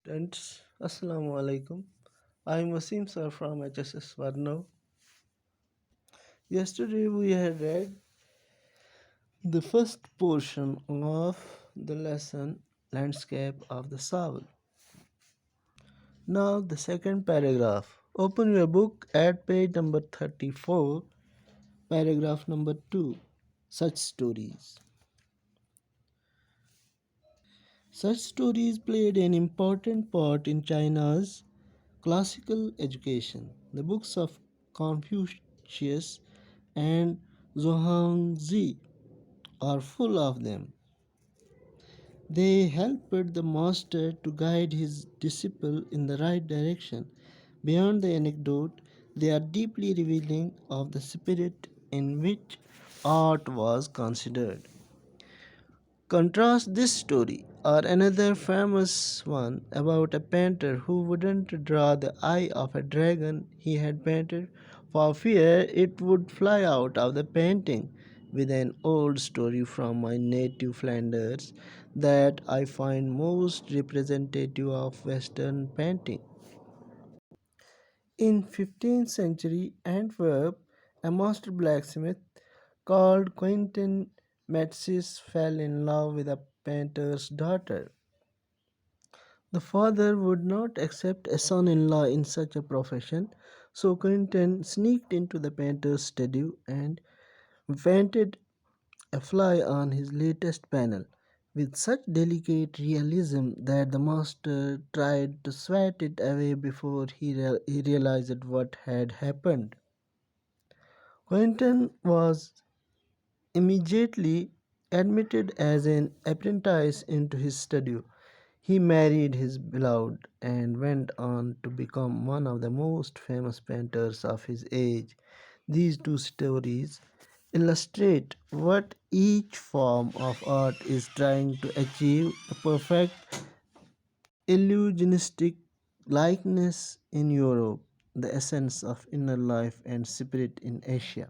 Students, Assalamu alaikum. I am Wasim sir from HSS Varnav. Yesterday we had read the first portion of the lesson Landscape of the Soul. Now the second paragraph. Open your book at page number 34, paragraph number 2. Such stories. Such stories played an important part in China's classical education. The books of Confucius and Zhuangzi are full of them. They helped the master to guide his disciple in the right direction. Beyond the anecdote, they are deeply revealing of the spirit in which art was considered. Contrast this story or another famous one about a painter who wouldn't draw the eye of a dragon he had painted for fear it would fly out of the painting, with an old story from my native Flanders that I find most representative of Western painting. In 15th century Antwerp, a master blacksmith called Quentin Metzys fell in love with a painter's daughter. The father would not accept a son-in-law in such a profession, so Quentin sneaked into the painter's studio and painted a fly on his latest panel with such delicate realism that the master tried to swat it away before he realized what had happened. Quentin was immediately admitted as an apprentice into his studio. He married his beloved and went on to become one of the most famous painters of his age. These two stories illustrate what each form of art is trying to achieve: a perfect illusionistic likeness in Europe, the essence of inner life and spirit in Asia.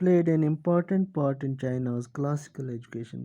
played an important part in China's classical education.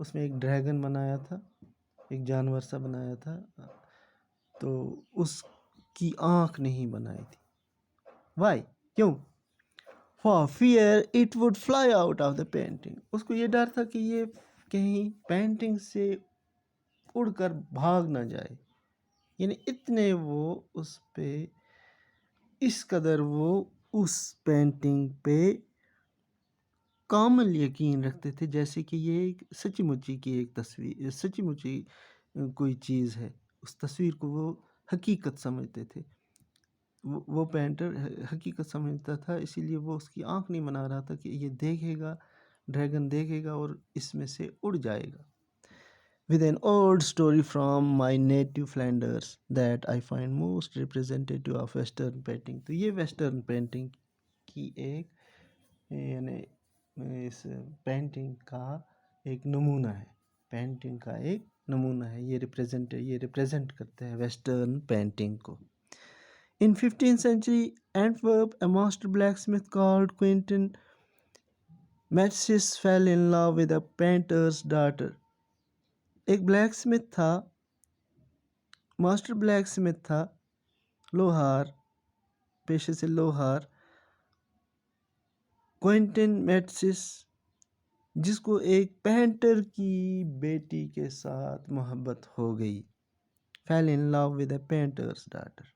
اس میں ایک dragon بنایا تھا، ایک جانور سا بنایا تھا، تو اس کی آنکھ نہیں بنائی تھی. وائی؟ کیوں؟ For fear it would fly out of the painting. اس کو یہ ڈر تھا کہ یہ کہیں پینٹنگ سے اڑ کر بھاگ نہ جائے. یعنی اتنے وہ اس پہ، اس قدر وہ اس پینٹنگ پہ کامل یقین رکھتے تھے، جیسے کہ یہ ایک سچی مچی کی ایک تصویر، سچی مچی کوئی چیز ہے. اس تصویر کو وہ حقیقت سمجھتے تھے. وہ پینٹر حقیقت سمجھتا تھا، اسی لیے وہ اس کی آنکھ نہیں بنا رہا تھا کہ یہ دیکھے گا، ڈریگن دیکھے گا اور اس میں سے اڑ جائے گا. with an old story from my native Flanders that I find most representative of Western painting. تو یہ ویسٹرن پینٹنگ کی ایک، یعنی اس پینٹنگ کا ایک نمونہ ہے، پینٹنگ کا ایک نمونہ ہے. یہ ریپریزنٹ کرتا ہے ویسٹرن پینٹنگ کو. In 15th century Antwerp, a master blacksmith called Quentin Matsys fell in love with a painter's daughter. ایک بلیک سمتھ تھا، ماسٹر بلیک سمتھ تھا، لوہار، پیشے سے لوہار، کوئنٹن میٹسس، جس کو ایک پینٹر کی بیٹی کے ساتھ محبت ہو گئی. fell in love with a painter's daughter.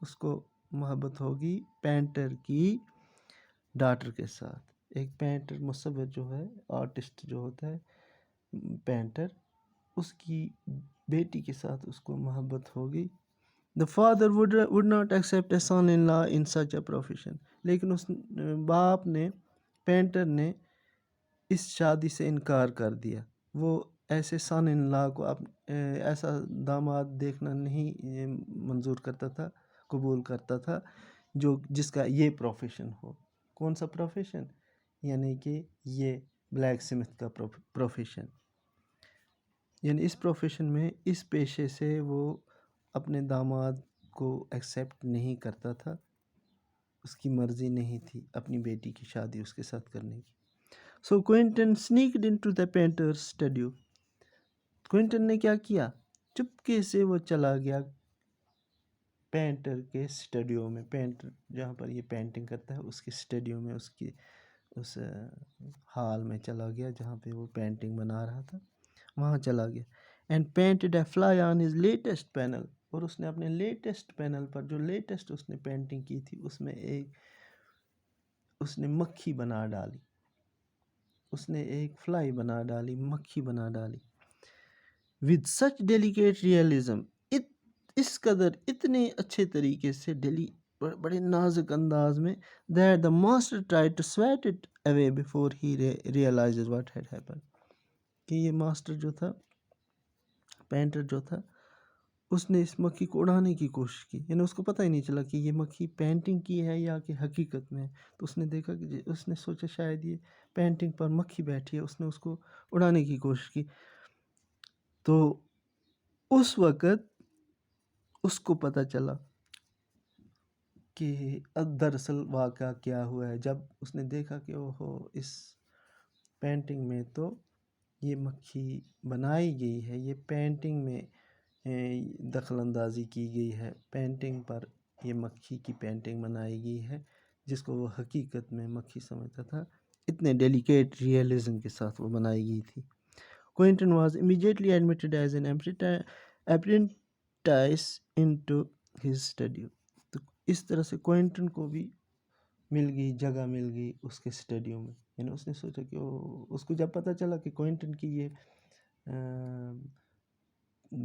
اس کو محبت ہوگی پینٹر کی ڈاٹر کے ساتھ. ایک پینٹر، مصور جو ہے، آرٹسٹ جو ہوتا ہے پینٹر، اس کی بیٹی کے ساتھ اس کو محبت ہوگی. The father would not accept a son-in-law in such a profession. لیکن اس باپ نے، پینٹر نے اس شادی سے انکار کر دیا. وہ ایسے سن ان لا کو ایسا داماد دیکھنا نہیں منظور کرتا تھا، قبول کرتا تھا جس کا یہ پروفیشن ہو. کون سا پروفیشن؟ یعنی کہ یہ بلیک سمتھ کا پروفیشن. یعنی اس پروفیشن میں، اس پیشے سے وہ اپنے داماد کو ایکسیپٹ نہیں کرتا تھا. اس کی مرضی نہیں تھی اپنی بیٹی کی شادی اس کے ساتھ کرنے کی. So Quentin sneaked into the painter's studio. Quinton نے کیا کیا؟ چپکے سے وہ چلا گیا پینٹر کے اسٹوڈیو میں. پینٹر جہاں پر یہ پینٹنگ کرتا ہے اس کے اسٹوڈیو میں، اس ہال میں چلا گیا جہاں پہ وہ پینٹنگ بنا رہا تھا، وہاں چلا گیا. And painted a fly on his latest panel. اور اس نے اپنے لیٹسٹ پینل پر، جو لیٹسٹ اس نے پینٹنگ کی تھی، اس میں اس نے مکھی بنا ڈالی. اس نے ایک فلائی بنا ڈالی، مکھی بنا ڈالی. with such delicate realism. اس قدر اتنے اچھے طریقے سے، بڑے نازک انداز میں، that the master tried to sweat it away before he realizes what had happened. کہ یہ ماسٹر جو تھا، پینٹر جو تھا، اس نے اس مکھی کو اڑانے کی کوشش کی. یعنی اس کو پتہ ہی نہیں چلا کہ یہ مکھی پینٹنگ کی ہے یا کہ حقیقت میں. تو اس نے دیکھا کہ اس نے سوچا شاید یہ پینٹنگ پر مکھی بیٹھی ہے، اس نے اس کو اڑانے کی کوشش کی. تو اس وقت اس کو پتہ چلا کہ دراصل واقعہ کیا ہوا ہے. جب اس نے دیکھا کہ اس پینٹنگ میں تو یہ مکھی بنائی گئی ہے، یہ پینٹنگ میں دخل اندازی کی گئی ہے، پینٹنگ پر یہ مکھی کی پینٹنگ بنائی گئی ہے، جس کو وہ حقیقت میں مکھی سمجھتا تھا. اتنے ڈیلیکیٹ ریئلزم کے ساتھ وہ بنائی گئی تھی. Quinton was immediately admitted as an apprentice into his studio. تو اس طرح سے کوئنٹن کو بھی جگہ مل گئی اس کے اسٹڈیو میں. یعنی اس نے سوچا کہ اس کو جب پتہ چلا کہ کوئنٹن کی یہ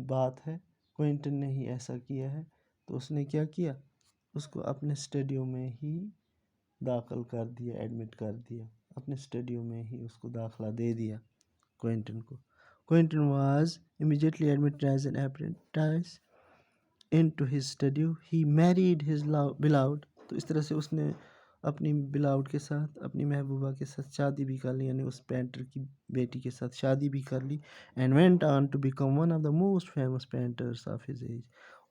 بات ہے، کوئنٹن نے ہی ایسا کیا ہے، تو اس نے کیا کیا؟ اس کو اپنے اسٹڈیو میں ہی داخل کر دیا، ایڈمٹ کر دیا، اپنے اسٹڈیو میں ہی اس کو داخلہ دے دیا کوئنٹن کو. Quinton was immediately admitted as an apprentice into his studio. He married his beloved. تو اس طرح سے اس نے اپنی beloved کے ساتھ، اپنی محبوبہ کے ساتھ شادی بھی کر لی، یعنی اس پینٹر کی بیٹی کے ساتھ شادی بھی کر لی. and went on to become one of the most famous painters of his age.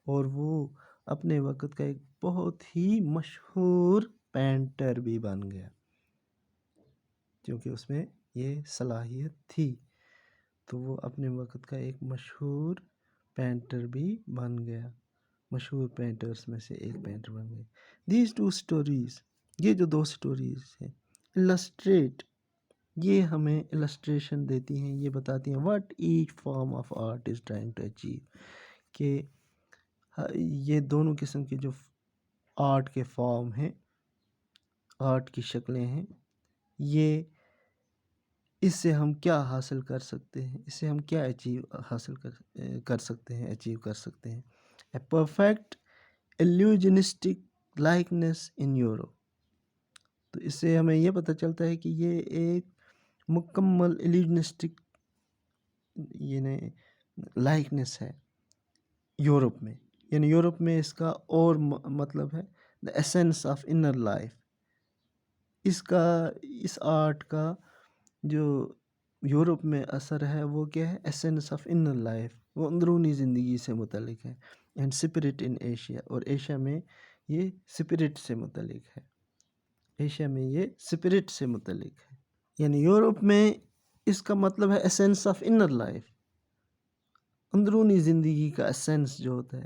اور وہ اپنے وقت کا ایک بہت ہی مشہور پینٹر بھی بن گیا، کیونکہ اس میں یہ صلاحیت تھی. تو وہ اپنے وقت کا ایک مشہور پینٹر بھی بن گیا، مشہور پینٹرز میں سے ایک پینٹر بن گئے. دیز ٹو اسٹوریز، یہ جو دو اسٹوریز ہیں، السٹریٹ، یہ ہمیں السٹریشن دیتی ہیں، یہ بتاتی ہیں what each form of art is trying to achieve, کہ یہ دونوں قسم کے جو آرٹ کے فارم ہیں، آرٹ کی شکلیں ہیں، یہ اس سے ہم کیا حاصل کر سکتے ہیں، اس سے ہم کیا حاصل کر سکتے ہیں، اچیو کر سکتے ہیں. A perfect illusionistic likeness in Europe. تو اس سے ہمیں یہ پتہ چلتا ہے کہ یہ ایک مکمل illusionistic یعنی لائکنس ہے یورپ میں، یعنی یورپ میں اس کا اور مطلب ہے the essence of inner life. اس آرٹ کا جو یورپ میں اثر ہے وہ کیا ہے، essence of inner life، وہ اندرونی زندگی سے متعلق ہے. اینڈ اسپرٹ ان ایشیا، اور ایشیا میں یہ اسپرٹ سے متعلق ہے، ایشیا میں یہ اسپرٹ سے متعلق ہے. یعنی یورپ میں اس کا مطلب ہے ایسنس آف انر لائف، اندرونی زندگی کا ایسنس جو ہوتا ہے،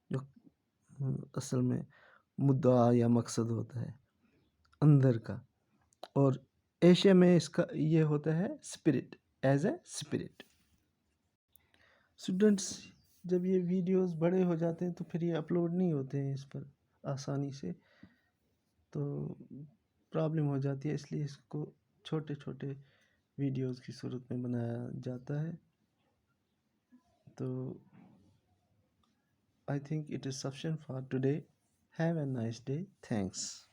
جو اصل میں مدعا یا مقصد ہوتا ہے اندر کا. اور ایشیا میں اس کا یہ ہوتا ہے spirit, as a spirit. Students, جب یہ ویڈیوز بڑے ہو جاتے ہیں تو پھر یہ اپلوڈ نہیں ہوتے ہیں اس پر آسانی سے، تو پرابلم ہو جاتی ہے، اس لیے اس کو چھوٹے چھوٹے ویڈیوز کی صورت میں بنایا جاتا ہے. تو I think it is sufficient for today. Have a nice day. Thanks.